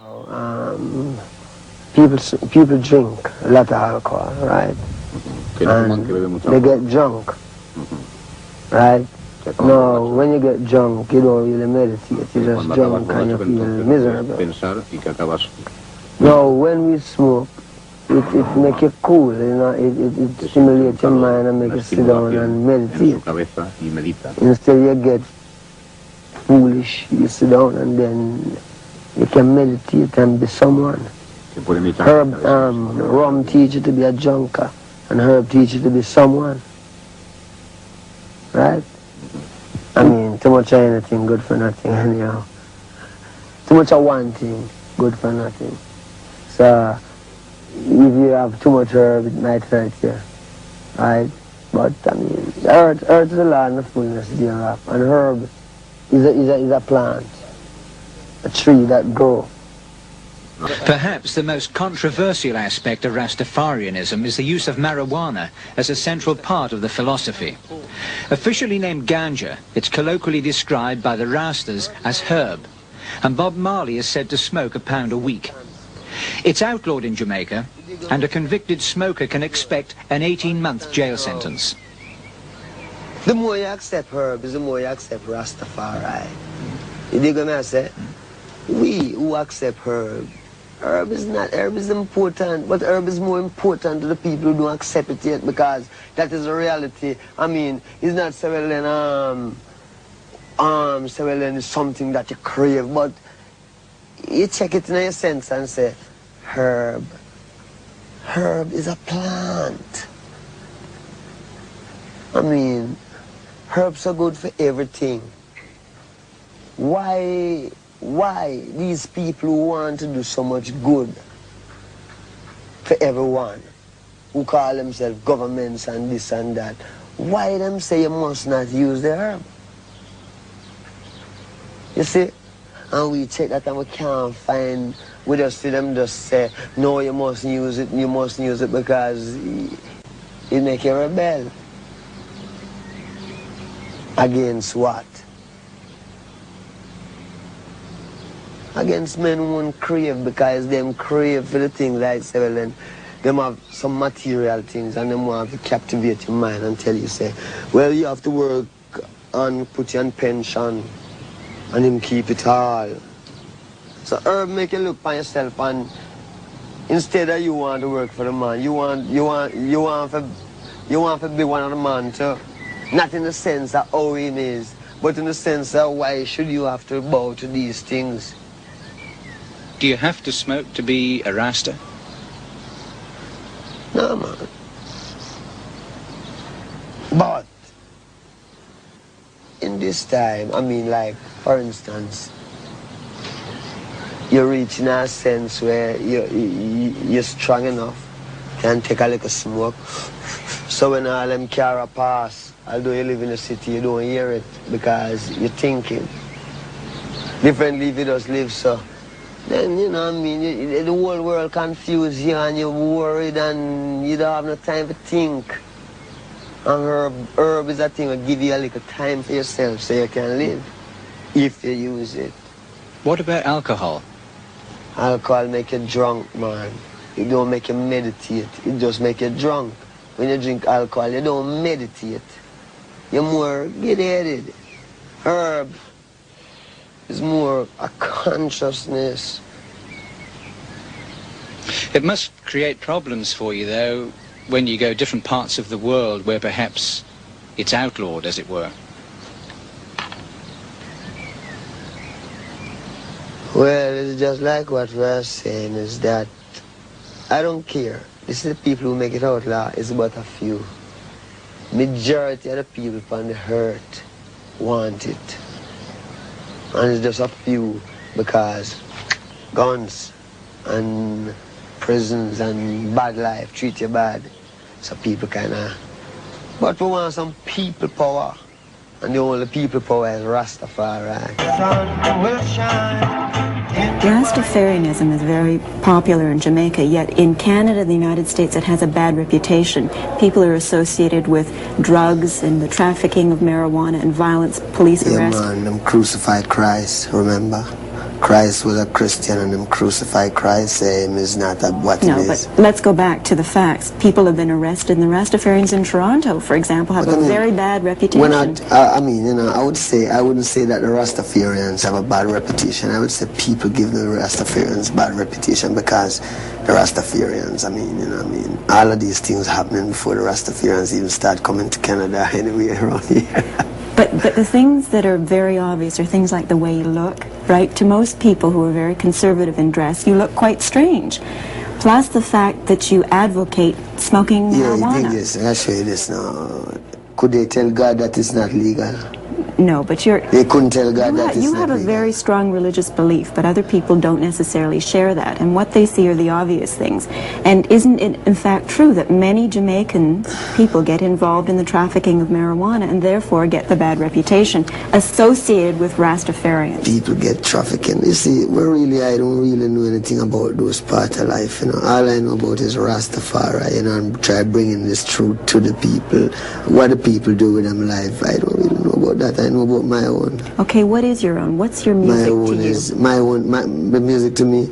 Um, people drink a lot of alcohol, right? And they get drunk, right? No, when you get drunk, you don't really meditate. You just drunk and you feel miserable. No, when we smoke, it makes you cool, you know, it stimulates your mind and makes you sit down and meditate. Instead you get foolish, you sit down and then you can meditate and be someone. Rum teach you to be a junker, and herb teach you to be someone. Right? I mean, too much of anything, good for nothing anyhow. Too much of one thing, good for nothing. So, if you have too much herb, it might hurt you. Right? But, I mean, earth is the land of fullness thereof. And herb is a plant, a tree that grows. Perhaps the most controversial aspect of Rastafarianism is the use of marijuana as a central part of the philosophy. Officially named ganja, it's colloquially described by the Rastas as herb, and Bob Marley is said to smoke a pound a week. It's outlawed in Jamaica, and a convicted smoker can expect an 18-month jail sentence. The more you accept herb, the more you accept Rastafari. You dig what I say? We who accept herb, herb is important, but herb is more important to the people who don't accept it yet, because that is a reality. I mean, it's not selling selling is something that you crave, but you check it in your sense and say, herb is a plant. I mean, herbs are good for everything. Why these people who want to do so much good for everyone, who call themselves governments and this and that, why them say you must not use the herb? You see? And we check that and we can't find, we just see them just say, no, you must use it because it make you rebel. Against what? Against men who won't crave, because them crave for the things like selling. Them have some material things and them want to captivate your mind and tell you, say, well, you have to work and put you on pension and him keep it all. So herb make you look for yourself, and instead of you want to work for the man, you want to be one of the man too. Not in the sense of how him is, but in the sense of why should you have to bow to these things. Do you have to smoke to be a Rasta? No, man. But in this time, I mean, like, for instance, you're reaching a sense where you're strong enough, can take a little smoke. So when all them car pass, although you live in the city, you don't hear it because you're thinking. Differently if you just live so. Then, you know what I mean, the whole world confused you and you're worried and you don't have no time to think. And herb is a thing that give you a little time for yourself so you can live, if you use it. What about alcohol? Alcohol make you drunk, man. It don't make you meditate, it just make you drunk. When you drink alcohol, you don't meditate. You're more get-headed. Herb is more a consciousness. It must create problems for you, though, when you go different parts of the world where perhaps it's outlawed, as it were. Well, it's just like what we're saying, is that I don't care. This is the people who make it outlaw, it's but a few. Majority of the people on the earth want it. And it's just a few, because guns and prisons and bad life treat you bad. So people kinda... But we want some people power. And the only people power is Rastafari. Sun will shine. Rastafarianism is very popular in Jamaica, yet in Canada and the United States it has a bad reputation. People are associated with drugs and the trafficking of marijuana and violence, police arrest. Yeah, man, them crucified Christ, remember? Christ was a Christian and them crucify Christ, say him is not what No, it is. but let's go back to the facts. People have been arrested, and the Rastafarians in Toronto, for example, have a very bad reputation. I mean, you know, I wouldn't say that the Rastafarians have a bad reputation. I would say people give the Rastafarians bad reputation because the Rastafarians, all of these things happening before the Rastafarians even start coming to Canada anyway around here. But the things that are very obvious are things like the way you look, right? To most people who are very conservative in dress, you look quite strange. Plus the fact that you advocate smoking marijuana. Yeah, you think this. I'll show you this now. Could they tell God that it's not legal? No, but they couldn't tell God that it's not legal. You have a very strong religious belief, but other people don't necessarily share that. And what they see are the obvious things. And isn't it, in fact, true that many Jamaican people get involved in the trafficking of marijuana and therefore get the bad reputation associated with Rastafarians? People get trafficking. You see, I don't really know anything about those parts of life. You know, all I know about is Rastafari. You know, and try bringing this truth to the people. What the people do with them life, I don't really know about that. I know about my own. Okay, what is your own? What's your music the music to me.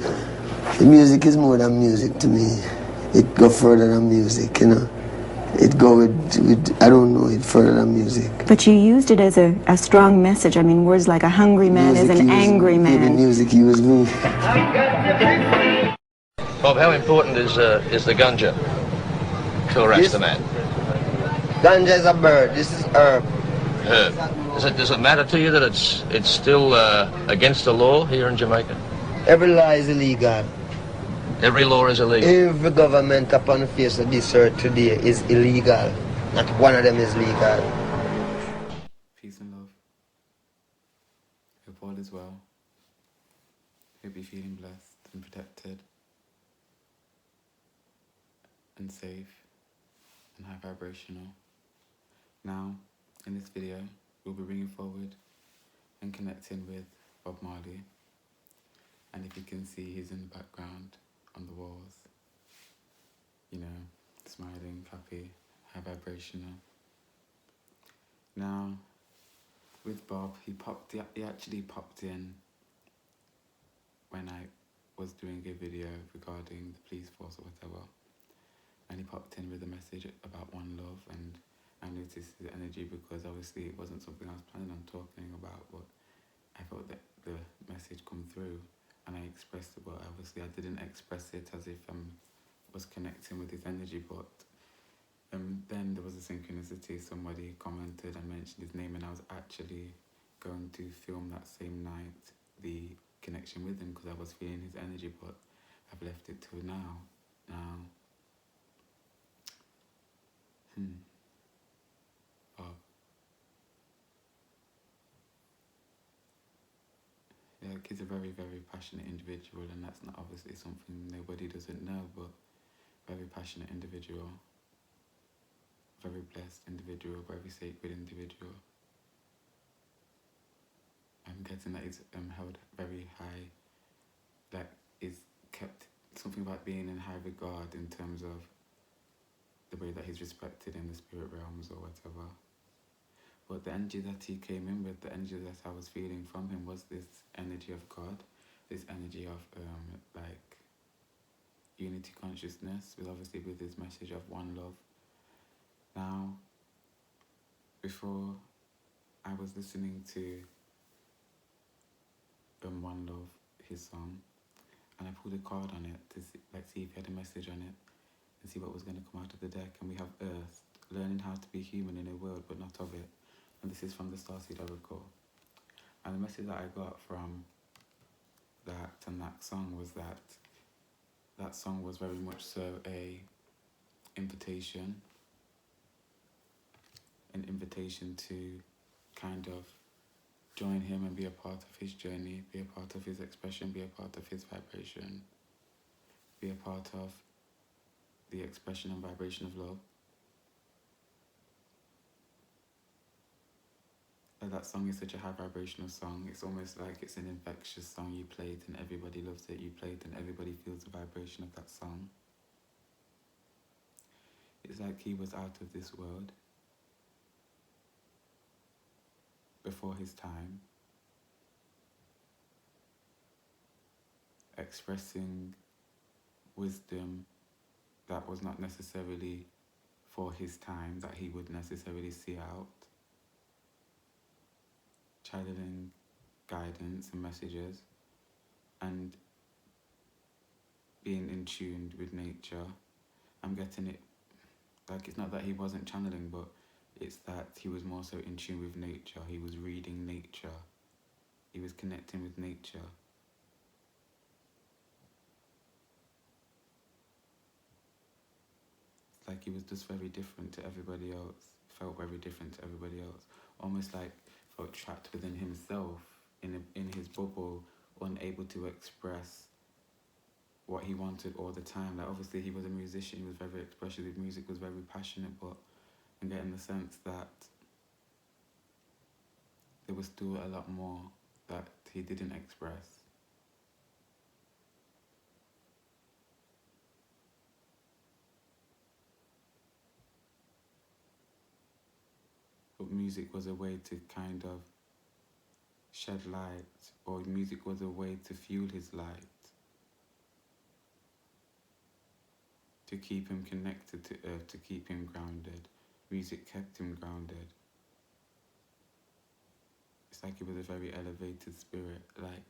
The music is more than music to me. It go further than music, you know. It go with I don't know, it further than music. But you used it as a strong message. I mean, words like a hungry man is an angry man. The music used me. Bob, how important is the ganja to a Rasta man? Ganja is a bird. This is herb. Herb. Does it matter to you that it's still against the law here in Jamaica? Every law is illegal. Every law is illegal? Every government upon the face of this earth today is illegal. Not one of them is legal. Peace and love. Hope all is well. Hope you're feeling blessed and protected and safe and high vibrational. Now, in this video, we'll be bringing forward and connecting with Bob Marley. And if you can see, he's in the background on the walls. You know, smiling, happy, high vibrational. Now, with Bob, he actually popped in when I was doing a video regarding the police force or whatever. And he popped in with a message about one love, and I noticed his energy because obviously it wasn't something I was planning on talking about, but I felt that the message come through and I expressed it, but obviously I didn't express it as if I was connecting with his energy, but then there was a synchronicity. Somebody commented and mentioned his name, and I was actually going to film that same night the connection with him because I was feeling his energy, but I've left it till now. Bob. Yeah, he's a very, very passionate individual, and that's not obviously something nobody doesn't know, but very passionate individual, very blessed individual, very sacred individual. I'm getting that he's held very high, that is kept something about being in high regard in terms of the way that he's respected in the spirit realms or whatever. But the energy that he came in with, the energy that I was feeling from him was this energy of God, this energy of like unity consciousness, with obviously with his message of one love. Now, before I was listening to One Love, his song, and I pulled a card on it to see if he had a message on it and see what was going to come out of the deck. And we have Earth, learning how to be human in a world but not of it. And this is from the Starseed Oracle. And the message that I got from that and that song was that song was very much so an invitation to kind of join him and be a part of his journey, be a part of his expression, be a part of his vibration, be a part of the expression and vibration of love. That song is such a high vibrational song. It's almost like it's an infectious song. You play it and everybody loves it. You play it and everybody feels the vibration of that song. It's like he was out of this world before his time. expressing wisdom that was not necessarily for his time, that he would necessarily see out, channeling guidance and messages, and being in tune with nature. I'm getting it, like, it's not that he wasn't channeling, but it's that he was more so in tune with nature. He was reading nature. He was connecting with nature. It's like he was just very different to everybody else. Felt very different to everybody else. Almost like felt trapped within himself, in his bubble, unable to express what he wanted all the time. Like, obviously he was a musician, he was very expressive, his music was very passionate, but I'm getting the sense that there was still a lot more that he didn't express. But music was a way to kind of shed light, or music was a way to fuel his light, to keep him connected to earth, to keep him grounded. Music kept him grounded. It's like he was a very elevated spirit. Like,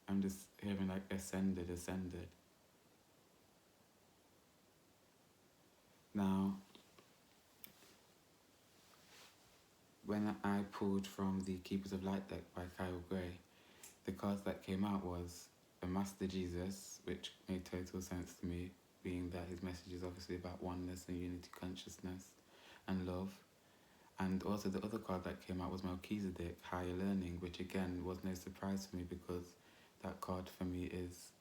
I'm just hearing like ascended. Now, when I pulled from the Keepers of Light deck by Kyle Gray, the cards that came out was a Master Jesus, which made total sense to me, being that his message is obviously about oneness and unity consciousness and love. And also the other card that came out was Melchizedek, Higher Learning, which again was no surprise for me, because that card for me is,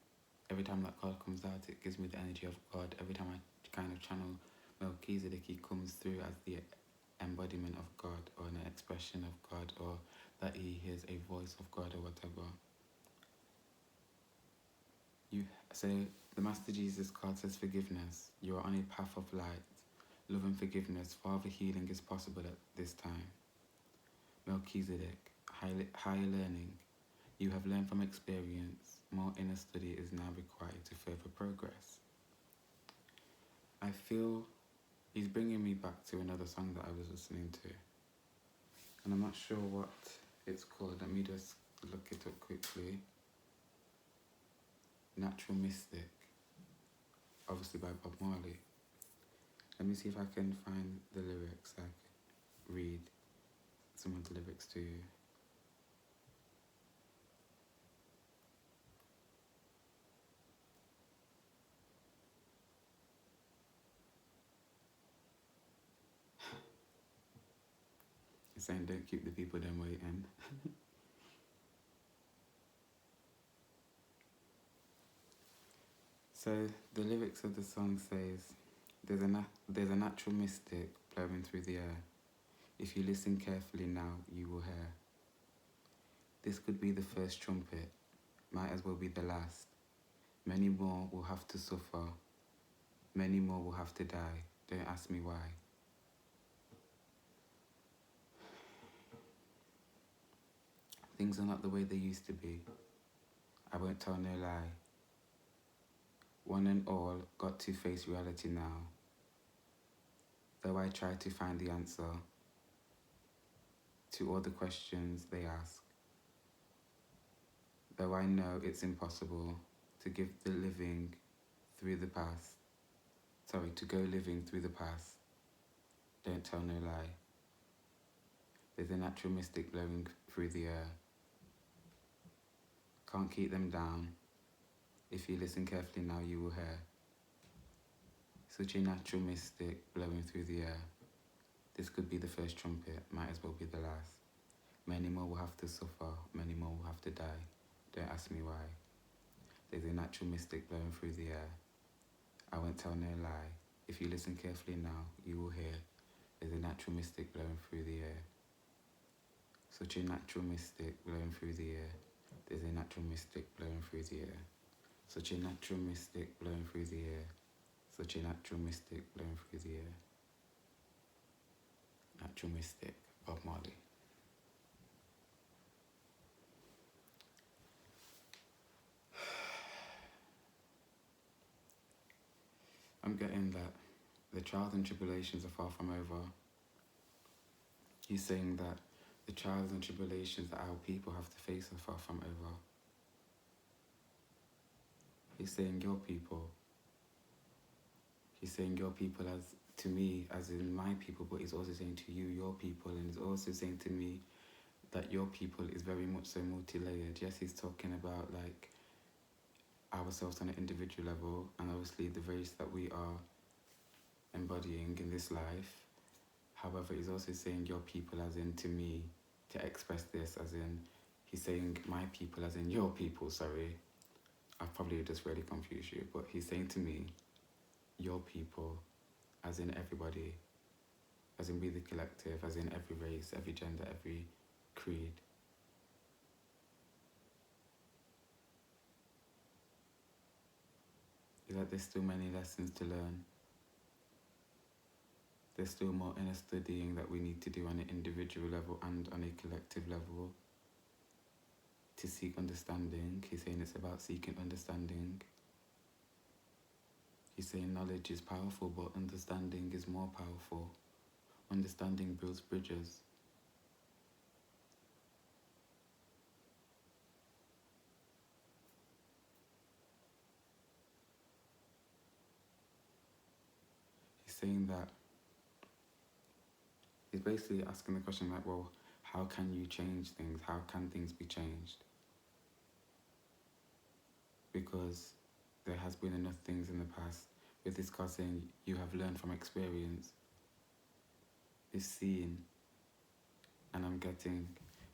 every time that card comes out, it gives me the energy of God. Every time I kind of channel Melchizedek, he comes through as the embodiment of God, or an expression of God, or that he hears a voice of God, or whatever. So the Master Jesus card says forgiveness. You are on a path of light. Love and forgiveness. Father, healing is possible at this time. Melchizedek, higher learning. You have learned from experience. More inner study is now required to further progress. I feel he's bringing me back to another song that I was listening to. And I'm not sure what it's called. Let me just look it up quickly. Natural Mystic, obviously by Bob Marley. Let me see if I can find the lyrics. I can read some of the lyrics to you. It's saying don't keep the people them waiting. So the lyrics of the song says, there's a natural mystic blowing through the air. If you listen carefully now, you will hear. This could be the first trumpet, might as well be the last. Many more will have to suffer, many more will have to die. Don't ask me why. Things are not the way they used to be. I won't tell no lie. One and all got to face reality now. Though I try to find the answer to all the questions they ask. Though I know it's impossible to give the living through the past. To go living through the past. Don't tell no lie. There's a natural mystic blowing through the air. Can't keep them down. If you listen carefully now, you will hear. Such a natural mystic blowing through the air. This could be the first trumpet, might as well be the last. Many more will have to suffer, many more will have to die. Don't ask me why. There's a natural mystic blowing through the air. I won't tell no lie. If you listen carefully now, you will hear. There's a natural mystic blowing through the air. Such a natural mystic blowing through the air. There's a natural mystic blowing through the air. Such a natural mystic blowing through the air. Such a natural mystic blowing through the air. Natural Mystic, Bob Marley. I'm getting that the trials and tribulations are far from over. He's saying that the trials and tribulations that our people have to face are far from over. He's saying your people. He's saying your people as to me, as in my people, but he's also saying to you, your people, and he's also saying to me that your people is very much so multi-layered. Yes, he's talking about like ourselves on an individual level, and obviously the race that we are embodying in this life. However, he's also saying your people as in to me, to express this as in, he's saying my people as in your people, sorry. I've probably just really confused you, but he's saying to me, your people, as in everybody, as in we the collective, as in every race, every gender, every creed. Is that there's still many lessons to learn. There's still more inner studying that we need to do on an individual level and on a collective level to seek understanding. He's saying it's about seeking understanding. He's saying knowledge is powerful, but understanding is more powerful. Understanding builds bridges. He's saying that, he's basically asking the question like, well, how can you change things? How can things be changed? Because there has been enough things in the past. With this card saying you have learned from experience, is seen, and I'm getting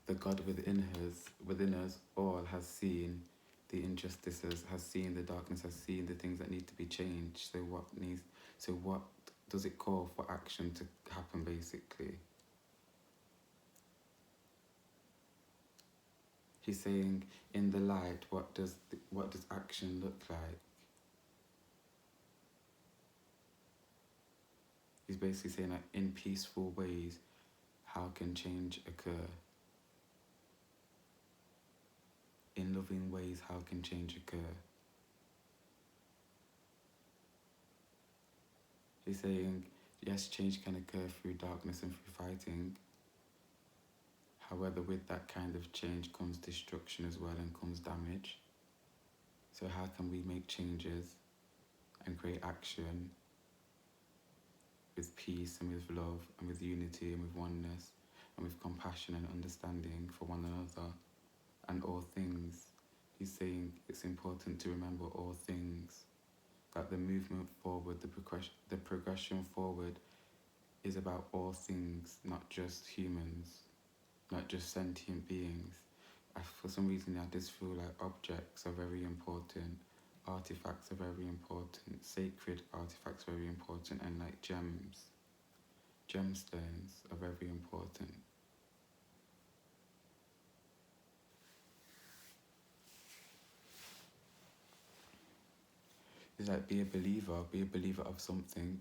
the God within us all has seen the injustices, has seen the darkness, has seen the things that need to be changed. So what does it call for action to happen basically? He's saying in the light, what does action look like? He's basically saying that in peaceful ways, how can change occur? In loving ways, how can change occur? He's saying, yes, change can occur through darkness and through fighting. However, with that kind of change comes destruction as well and comes damage. So how can we make changes and create action with peace and with love and with unity and with oneness and with compassion and understanding for one another and all things? He's saying it's important to remember all things, that the movement forward, the progression forward is about all things, not just humans, not just sentient beings. For some reason I just feel like objects are very important, artifacts are very important, sacred artifacts are very important, and like gemstones are very important. It's like be a believer of something.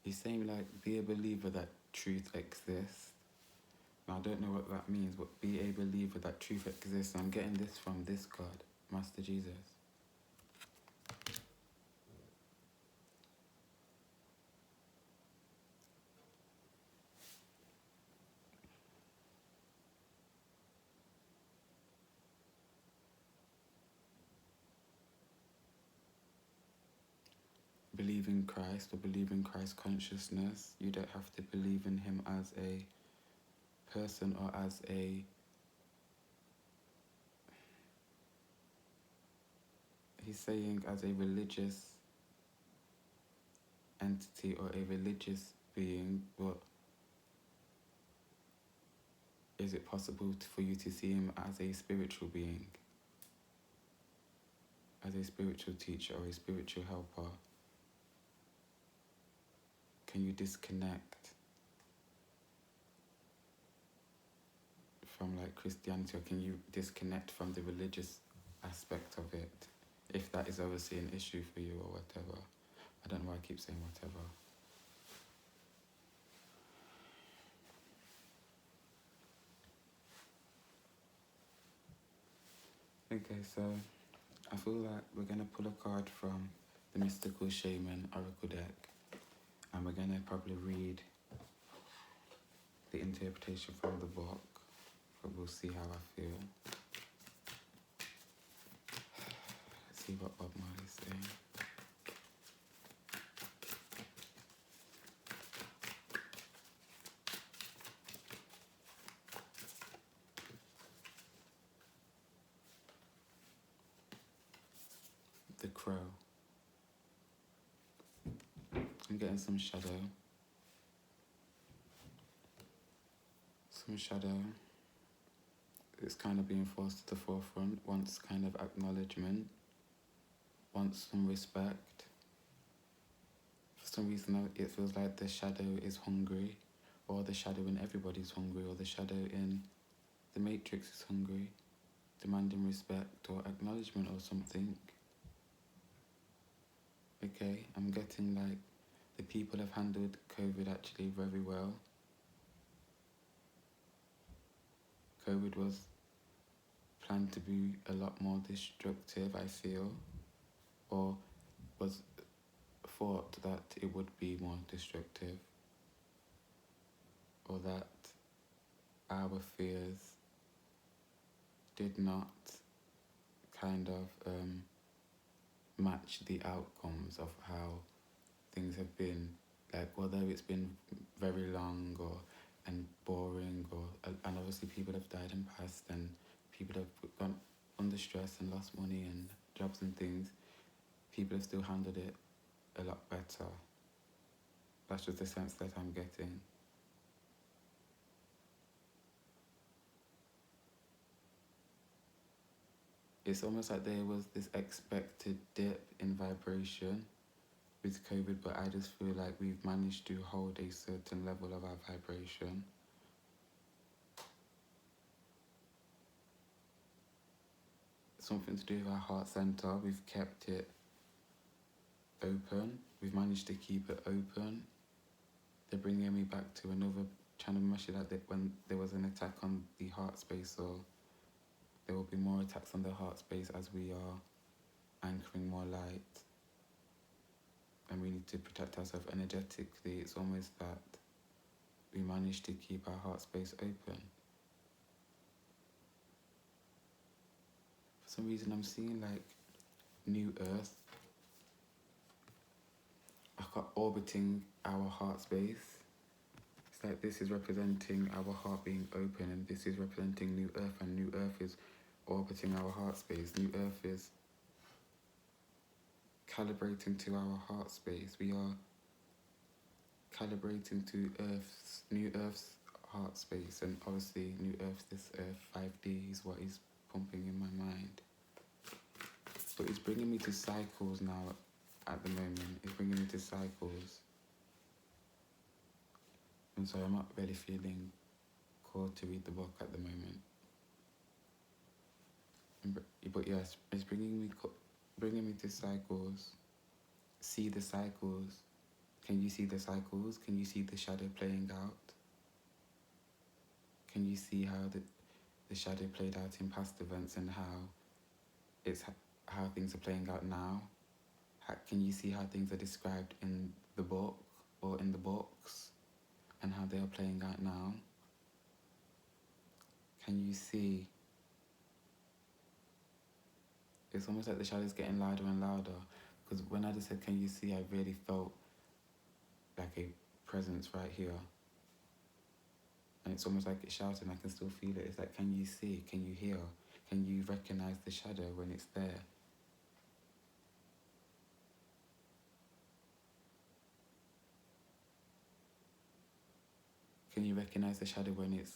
He's saying like be a believer that truth exists. Now I don't know what that means, but be a believer that truth exists. I'm getting this from this God, Master Jesus. Believe in Christ or believe in Christ consciousness. You don't have to believe in him as a person or as a... He's saying as a religious entity or a religious being, but is it possible for you to see him as a spiritual being? As a spiritual teacher or a spiritual helper? Can you disconnect from like Christianity, or can you disconnect from the religious aspect of it, if that is obviously an issue for you or whatever? I don't know why I keep saying whatever. Okay, so I feel like we're going to pull a card from the Mystical Shaman Oracle deck, and we're going to probably read the interpretation from the book, but we'll see how I feel. Let's see what Bob Marley's saying. The Crow. I'm getting some shadow. Some shadow. It's kind of being forced to the forefront, wants kind of acknowledgement, wants some respect. For some reason, it feels like the shadow is hungry, or the shadow in everybody's hungry, or the shadow in the Matrix is hungry, demanding respect or acknowledgement or something. Okay, I'm getting like the people have handled COVID actually very well. COVID was planned to be a lot more destructive, I feel, or was thought that it would be more destructive, or that our fears did not kind of match the outcomes of how things have been, like whether it's been very long or and boring, or and obviously people have died and passed, and people have gone under stress and lost money and jobs and things. People have still handled it a lot better. That's just the sense that I'm getting. It's almost like there was this expected dip in vibration with COVID, but I just feel like we've managed to hold a certain level of our vibration. Something to do with our heart center, we've kept it open. We've managed to keep it open. They're bringing me back to another channel message that when there was an attack on the heart space, so there will be more attacks on the heart space as we are anchoring more light. And we need to protect ourselves energetically. It's almost that we managed to keep our heart space open. For some reason, I'm seeing like new Earth. I've got orbiting our heart space. It's like this is representing our heart being open, and this is representing new Earth, and new Earth is orbiting our heart space. New Earth is calibrating to our heart space. We are calibrating to new Earth's heart space, and obviously new Earth, this Earth 5D is what is pumping in my mind. But it's bringing me to cycles now at the moment. It's bringing me to cycles. And so I'm not really feeling called to read the book at the moment. But yes, it's bringing me to cycles. See the cycles. Can you see the cycles? Can you see the shadow playing out? Can you see how the shadow played out in past events, and how things are playing out now? Can you see how things are described in the book or in the books, and how they are playing out now? Can you see? It's almost like the shadow's getting louder and louder, because when I just said, can you see, I really felt like a presence right here. And it's almost like it's shouting, I can still feel it. It's like, can you see? Can you hear? Can you recognize the shadow when it's there? Can you recognize the shadow when it's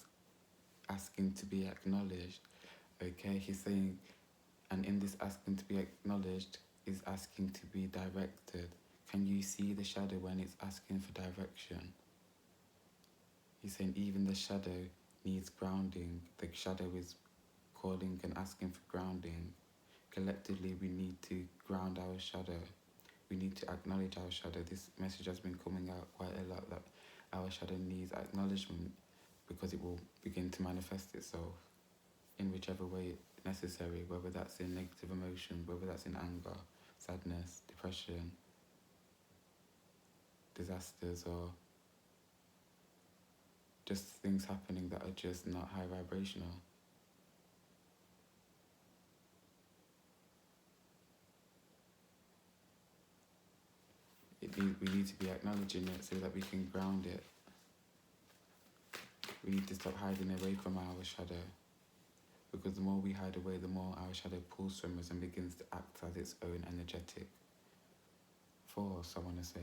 asking to be acknowledged? Okay, he's saying, and in this asking to be acknowledged is asking to be directed. Can you see the shadow when it's asking for direction? He's saying even the shadow needs grounding. The shadow is calling and asking for grounding. Collectively, we need to ground our shadow. We need to acknowledge our shadow. This message has been coming out quite a lot, that our shadow needs acknowledgement, because it will begin to manifest itself in whichever way it necessary, whether that's in negative emotion, whether that's in anger, sadness, depression, disasters, or just things happening that are just not high vibrational. We need to be acknowledging it so that we can ground it. We need to stop hiding away from our shadow, because the more we hide away, the more our shadow pulls from us and begins to act as its own energetic force, I want to say.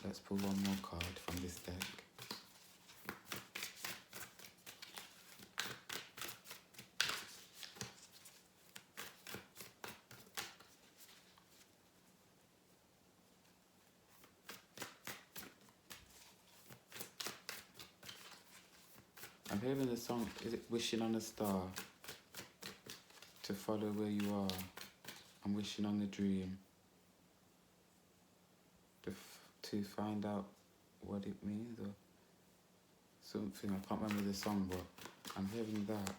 Let's pull one more card from this deck. I'm hearing the song, is it Wishing on a Star? To follow where you are. I'm wishing on the dream. To find out what it means or something. I can't remember the song, but I'm hearing that.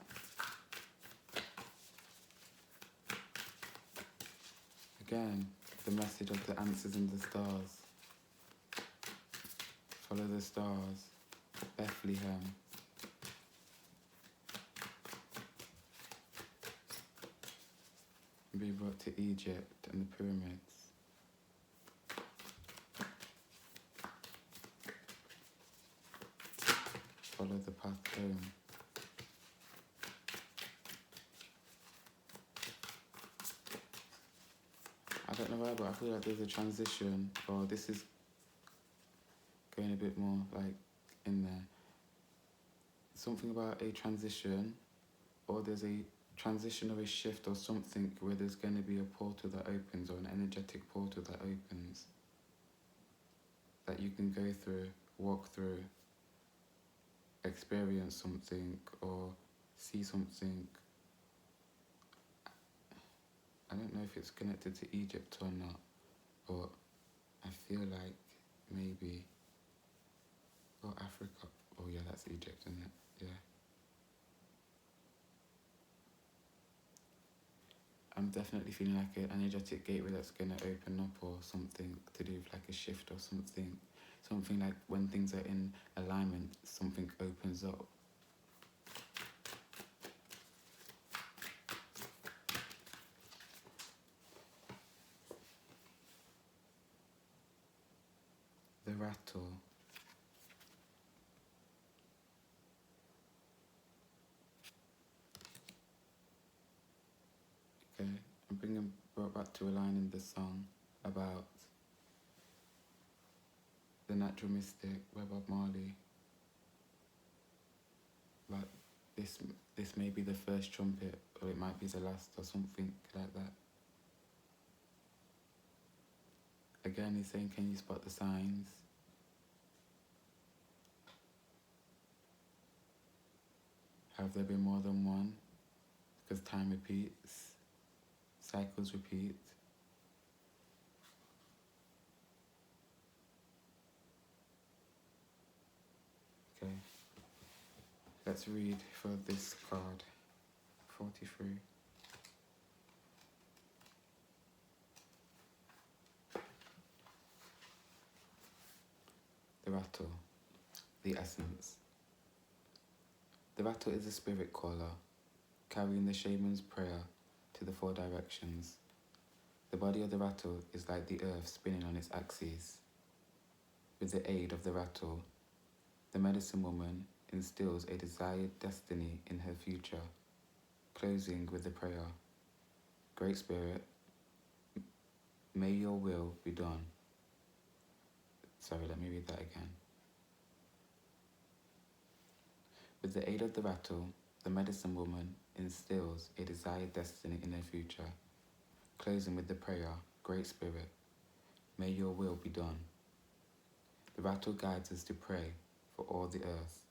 Again, the message of the answers in the stars. Follow the stars. Bethlehem. Be brought to Egypt and the pyramids. Follow the path home. I don't know why, but I feel like there's a transition, or this is going a bit more like in there. Something about a transition, or there's a transition or a shift or something where there's going to be a portal that opens, or an energetic portal that opens, that you can go through, walk through, experience something or see something. I don't know if it's connected to Egypt or not, but I feel like maybe, or Africa. Oh yeah, that's Egypt, isn't it? Yeah. I'm definitely feeling like an energetic gateway that's going to open up, or something to do with like a shift or something. Something like when things are in alignment, something opens up. The rattle. Okay, I'm brought back to a line in the song about the natural mystic by Bob Marley. Like this may be the first trumpet, or it might be the last, or something like that. Again, he's saying, can you spot the signs? Have there been more than one? Because time repeats, cycles repeat. Okay, let's read for this card, 43. The rattle, the essence. The rattle is a spirit caller, carrying the shaman's prayer to the 4 directions. The body of the rattle is like the earth spinning on its axis. With the aid of the rattle, the medicine woman instills a desired destiny in her future, closing with the prayer, Great Spirit, may your will be done. Sorry, let me read that again. With the aid of the rattle, the medicine woman instills a desired destiny in her future, closing with the prayer, Great Spirit, may your will be done. The rattle guides us to pray for all the earth,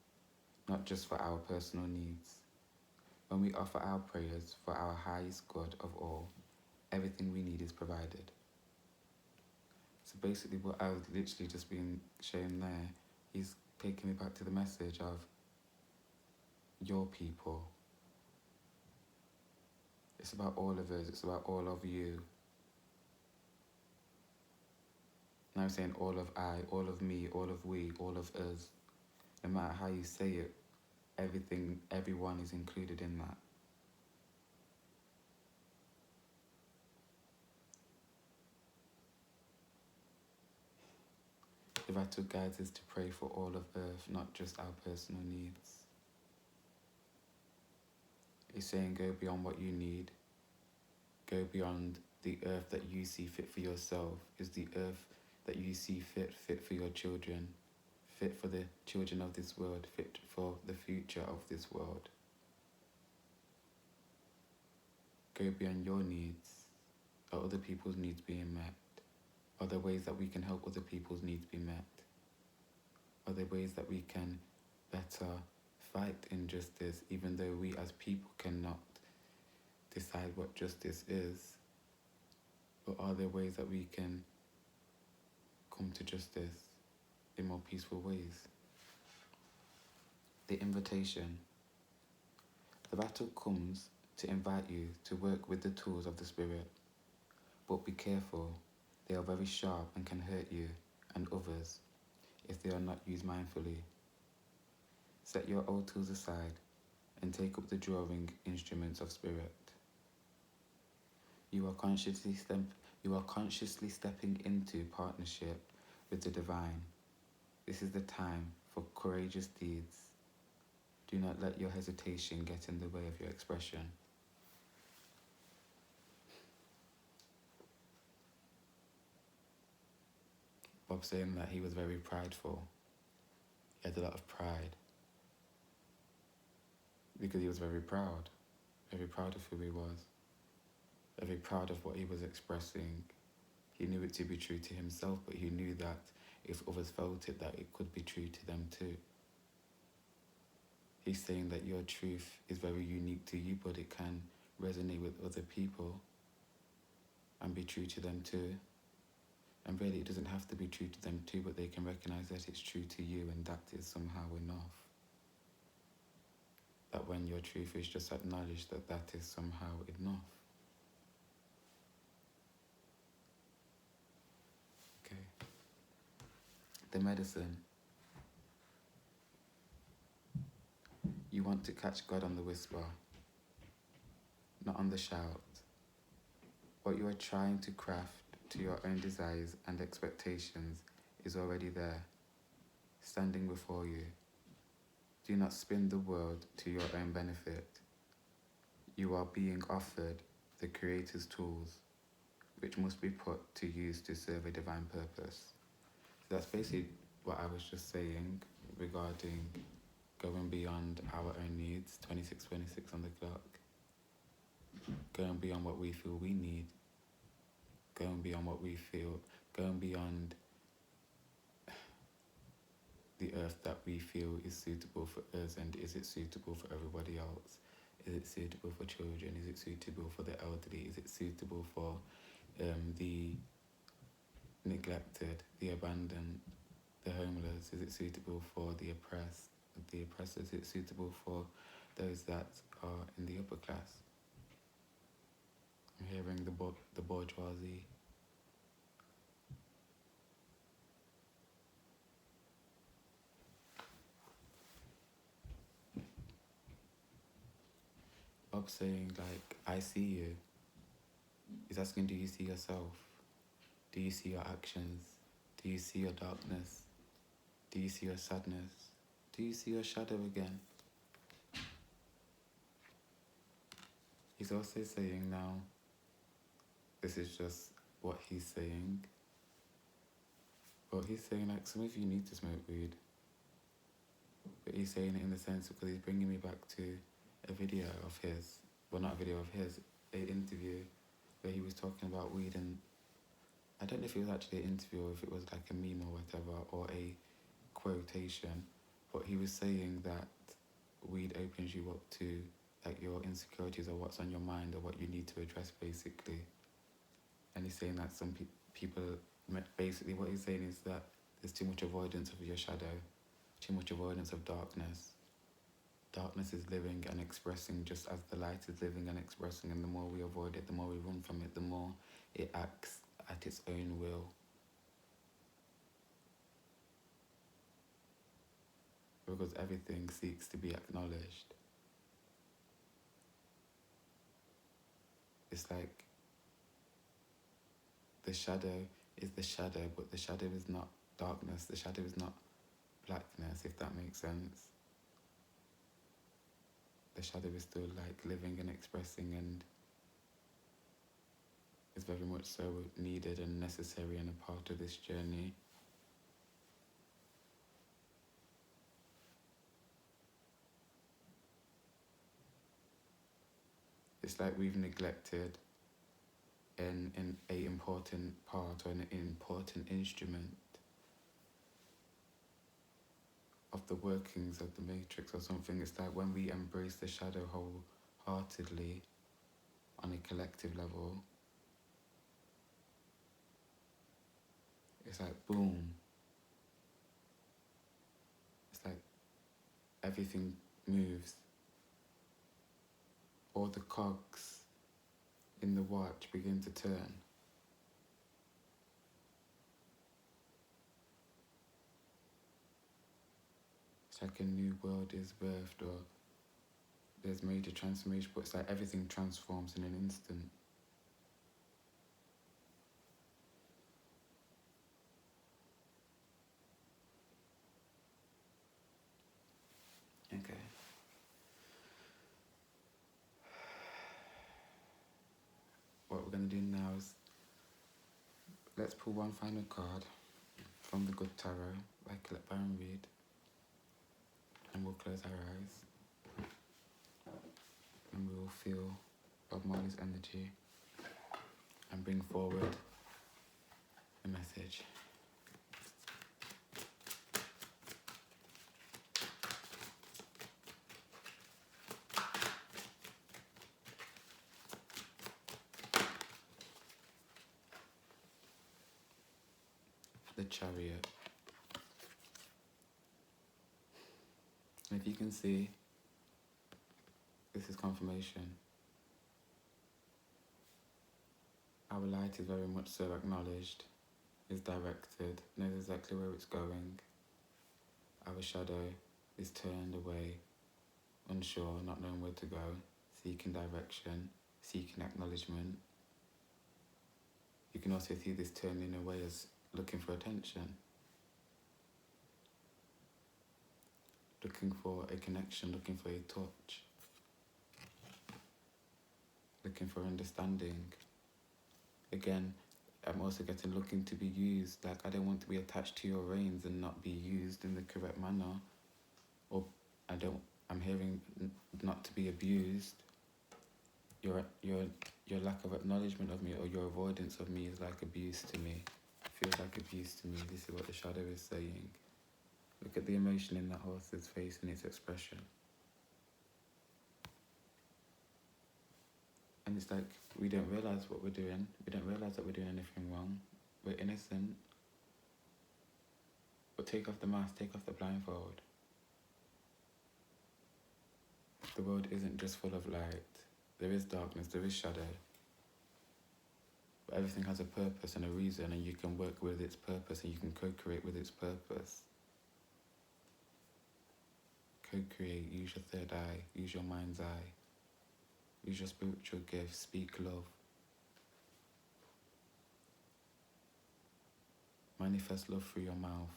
not just for our personal needs. When we offer our prayers for our highest good of all, everything we need is provided. So basically what I was literally just being shown there is taking me back to the message of your people. It's about all of us, it's about all of you. Now I'm saying all of I, all of me, all of we, all of us. No matter how you say it, everyone is included in that. The Vatu guides us to pray for all of Earth, not just our personal needs. It's saying go beyond what you need. Go beyond the earth that you see fit for yourself. Is the earth that you see fit for your children, fit for the children of this world, fit for the future of this world. Go beyond your needs. Are other people's needs being met? Are there ways that we can help other people's needs be met? Are there ways that we can better fight injustice, even though we as people cannot decide what justice is? But are there ways that we can come to justice in more peaceful ways? The invitation. The battle comes to invite you to work with the tools of the Spirit. But be careful, they are very sharp and can hurt you and others if they are not used mindfully. Set your old tools aside and take up the drawing instruments of Spirit. You are consciously stepping into partnership with the divine. This is the time for courageous deeds. Do not let your hesitation get in the way of your expression. Bob saying that he was very prideful. He had a lot of pride. Because he was very proud of who he was, very proud of what he was expressing. He knew it to be true to himself, but he knew that if others felt it, that it could be true to them too. He's saying that your truth is very unique to you, but it can resonate with other people and be true to them too. And really, it doesn't have to be true to them too, but they can recognize that it's true to you, and that is somehow enough. That when your truth is just acknowledged, that is somehow enough. Okay. The medicine. You want to catch God on the whisper, not on the shout. What you are trying to craft to your own desires and expectations is already there, standing before you. Do not spin the world to your own benefit. You are being offered the Creator's tools, which must be put to use to serve a divine purpose. So that's basically what I was just saying regarding going beyond our own needs, 26:26 on the clock. Going beyond what we feel we need. Going beyond what we feel, going beyond the earth that we feel is suitable for us, and is it suitable for everybody else? Is it suitable for children? Is it suitable for the elderly? Is it suitable for the neglected, the abandoned, the homeless? Is it suitable for the oppressed, the oppressors? Is it suitable for those that are in the upper class? I'm hearing the bourgeoisie. Bob saying, like, I see you. He's asking, do you see yourself? Do you see your actions? Do you see your darkness? Do you see your sadness? Do you see your shadow again? He's also saying now, this is just what he's saying, but he's saying, like, some of you need to smoke weed. But he's saying it in the sense because he's bringing me back to a video of his, well, not a video of his, an interview where he was talking about weed, and I don't know if it was actually an interview or if it was like a meme or whatever, or a quotation, but he was saying that weed opens you up to like your insecurities or what's on your mind or what you need to address basically. And he's saying that some people, basically what he's saying is that there's too much avoidance of your shadow, too much avoidance of darkness. Darkness is living and expressing just as the light is living and expressing, and the more we avoid it, the more we run from it, the more it acts at its own will. Because everything seeks to be acknowledged. It's like the shadow is the shadow, but the shadow is not darkness, the shadow is not blackness, if that makes sense. The shadow is still like living and expressing, and is very much so needed and necessary and a part of this journey. It's like we've neglected an important part or an important instrument of the workings of the matrix or something. It's like when we embrace the shadow wholeheartedly on a collective level, it's like boom. It's like everything moves. All the cogs in the watch begin to turn. It's like a new world is birthed, or there's major transformation, but it's like everything transforms in an instant. Okay. What we're going to do now is let's pull one final card from the Good Tarot by Colette Baron Reid, and we'll close our eyes and we will feel Bob Marley's energy and bring forward a message. The Chariot. And if you can see, this is confirmation. Our light is very much so acknowledged, is directed, knows exactly where it's going. Our shadow is turned away, unsure, not knowing where to go, seeking direction, seeking acknowledgement. You can also see this turning away as looking for attention, looking for a connection, looking for a touch, looking for understanding. Again, I'm also getting looking to be used. Like, I don't want to be attached to your reins and not be used in the correct manner. Or I'm hearing not to be abused. Your lack of acknowledgement of me, or your avoidance of me, is like abuse to me. It feels like abuse to me. This is what the shadow is saying. Look at the emotion in that horse's face and its expression. And it's like, we don't realise what we're doing. We don't realise that we're doing anything wrong. We're innocent. But take off the mask, take off the blindfold. The world isn't just full of light. There is darkness, there is shadow. But everything has a purpose and a reason, and you can work with its purpose and you can co-create with its purpose. Co-create, use your third eye, use your mind's eye. Use your spiritual gifts, speak love. Manifest love through your mouth,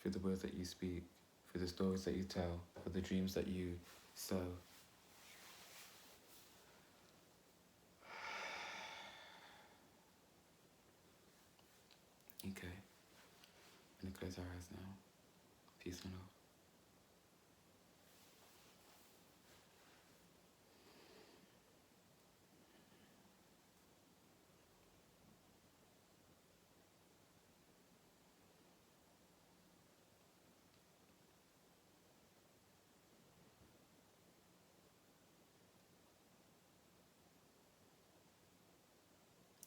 through the words that you speak, through the stories that you tell, through the dreams that you sow. Okay, I'm going to close our eyes now. Peace and love.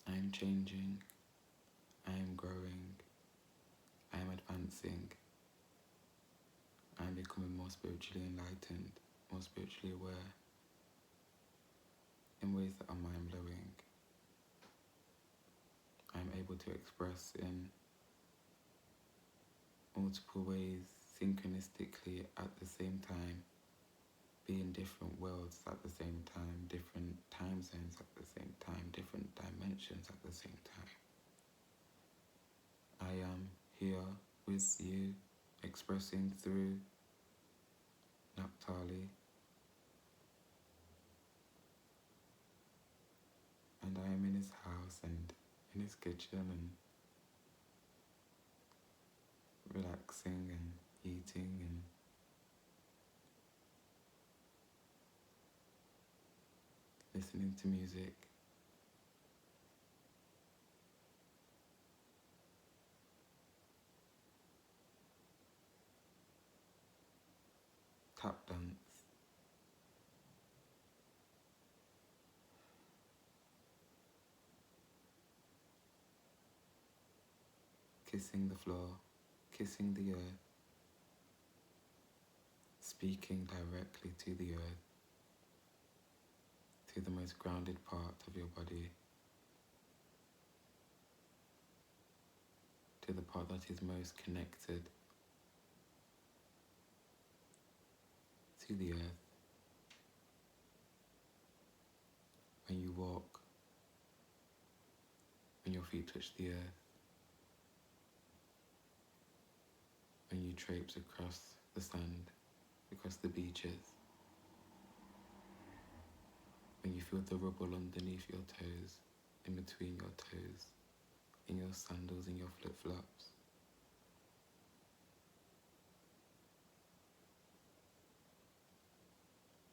I am changing, I am growing, I am advancing, I'm becoming more spiritually enlightened, more spiritually aware, in ways that are mind-blowing. I'm able to express in multiple ways, synchronistically at the same time, be in different worlds at the same time, different time zones at the same time, different dimensions at the same time. I am here with you, expressing through Naphtali, and I am in his house and in his kitchen and relaxing and eating and listening to music. Tap dance. Kissing the floor, kissing the earth, speaking directly to the earth, to the most grounded part of your body, to the part that is most connected to the earth. When you walk, when your feet touch the earth, when you traipse across the sand, across the beaches, when you feel the rubble underneath your toes, in between your toes, in your sandals, in your flip-flops.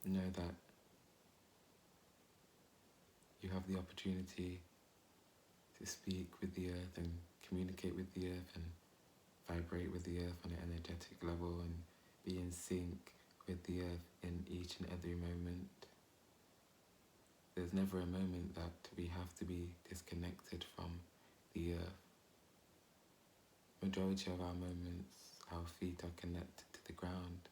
Know that you have the opportunity to speak with the earth and communicate with the earth and vibrate with the earth on an energetic level and be in sync with the earth in each and every moment. There's never a moment that we have to be disconnected from the earth. Majority of our moments, our feet are connected to the ground.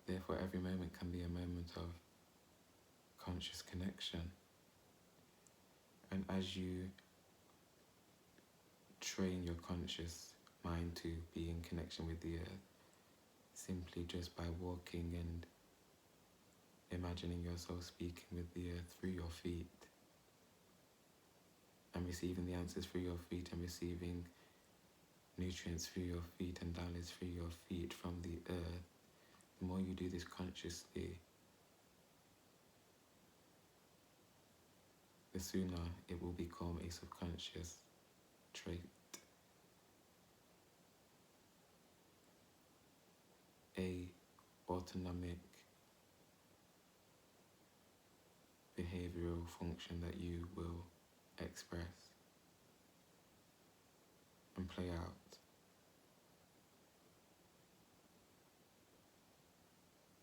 Therefore, every moment can be a moment of conscious connection. And as you train your conscious mind to be in connection with the earth, simply just by walking and imagining yourself speaking with the earth through your feet and receiving the answers through your feet and receiving nutrients through your feet and downloads through your feet from the earth, the more you do this consciously, the sooner it will become a subconscious trait. A autonomic behavioral function that you will express and play out.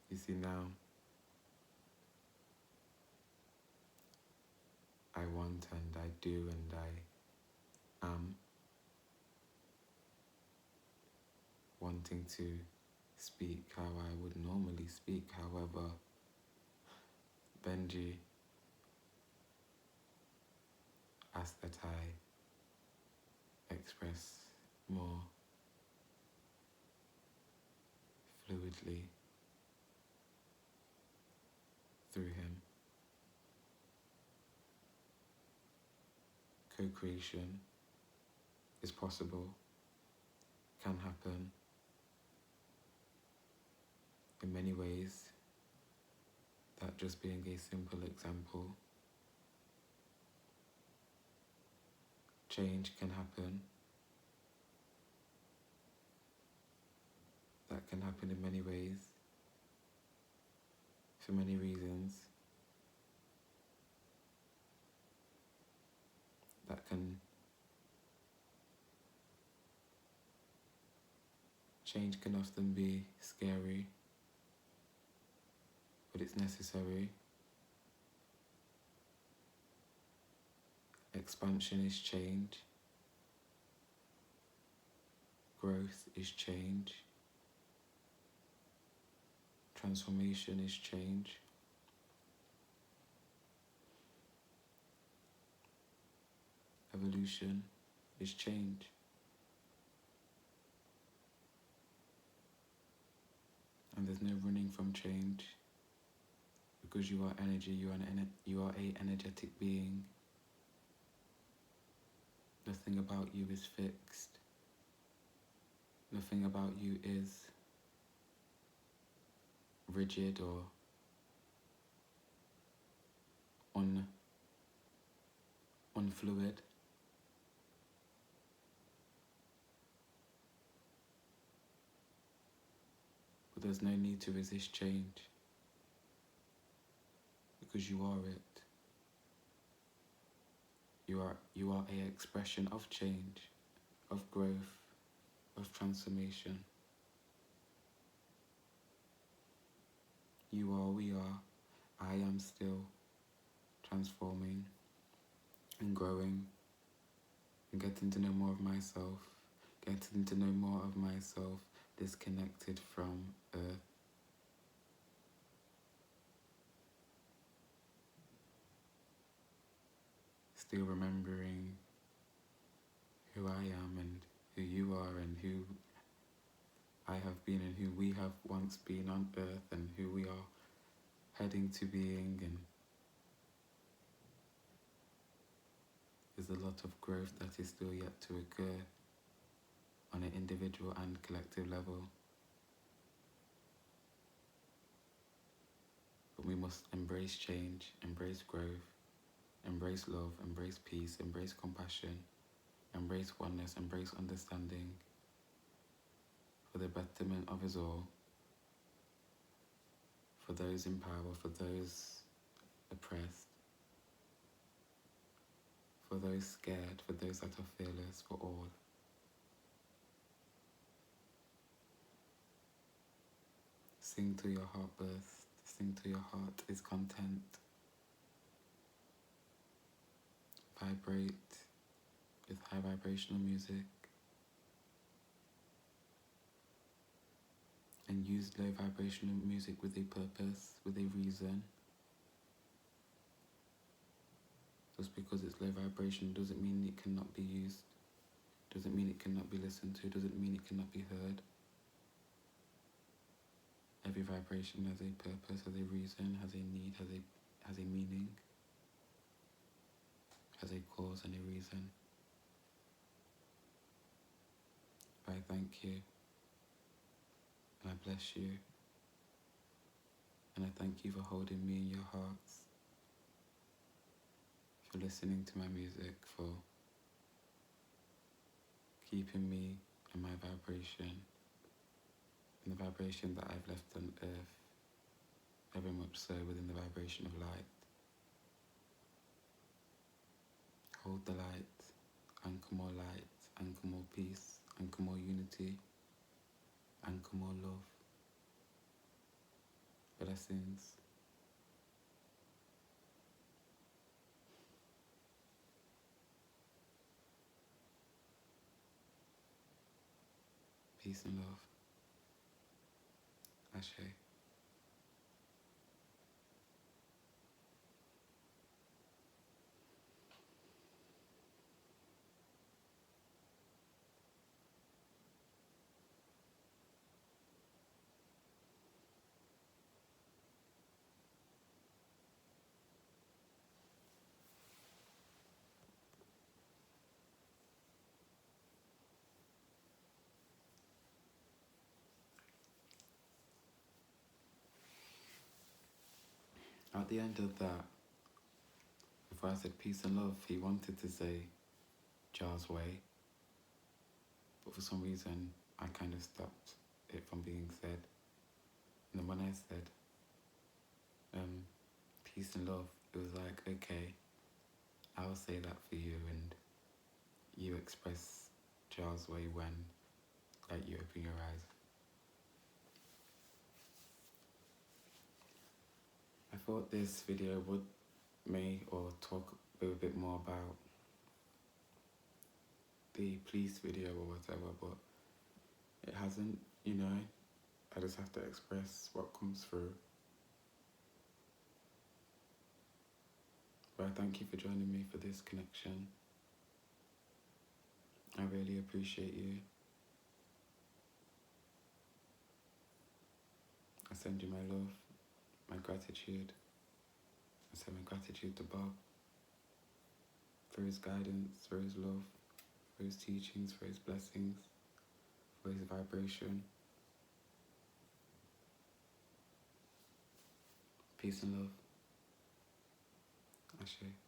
You see, now I want and I do and I am wanting to speak how I would normally speak. However, Benji asked that I express more fluidly through him. Co-creation is possible, can happen in many ways, that just being a simple example. Change can happen. That can happen in many ways, for many reasons. That change can often be scary, but it's necessary. Expansion is change. growth is change. Transformation is change. Evolution is change. And there's no running from change, because you are energy, you are a energetic being. Nothing about you is fixed. Nothing about you is rigid or unfluid. But there's no need to resist change, because you are it. You are a expression of change, of growth, of transformation. You are, we are, I am still transforming and growing and getting to know more of myself, getting to know more of myself disconnected from Earth. Still remembering who I am and who you are and who I have been and who we have once been on Earth and who we are heading to being, and there's a lot of growth that is still yet to occur on an individual and collective level. But we must embrace change, embrace growth, embrace love, embrace peace, embrace compassion, embrace oneness, embrace understanding for the betterment of us all, for those in power, for those oppressed, for those scared, for those that are fearless, for all. Sing till your heart bursts, sing till your heart is content. Vibrate with high vibrational music and use low vibrational music with a purpose, with a reason. Just because it's low vibration doesn't mean it cannot be used, doesn't mean it cannot be listened to, doesn't mean it cannot be heard. Every vibration has a purpose, has a reason, has a need, has a meaning, has a cause and a reason. I thank you, and I bless you, and I thank you for holding me in your hearts, for listening to my music, for keeping me in my vibration, in the vibration that I've left on earth, very much so within the vibration of light. Hold the light, anchor more light, anchor more peace, anchor more unity, anchor more love. Blessings. Peace and love. Ashe. At the end of that, before I said peace and love, he wanted to say Jar's way, but for some reason I kind of stopped it from being said. And then when I said peace and love, it was like, okay, I'll say that for you, and you express Jar's way when, like, you open your eyes. I thought this video would talk a bit more about the police video or whatever, but it hasn't, you know. I just have to express what comes through. But I thank you for joining me for this connection. I really appreciate you. I send you my love, my gratitude. I send my gratitude to Bob for his guidance, for his love, for his teachings, for his blessings, for his vibration. Peace and love. Ashe.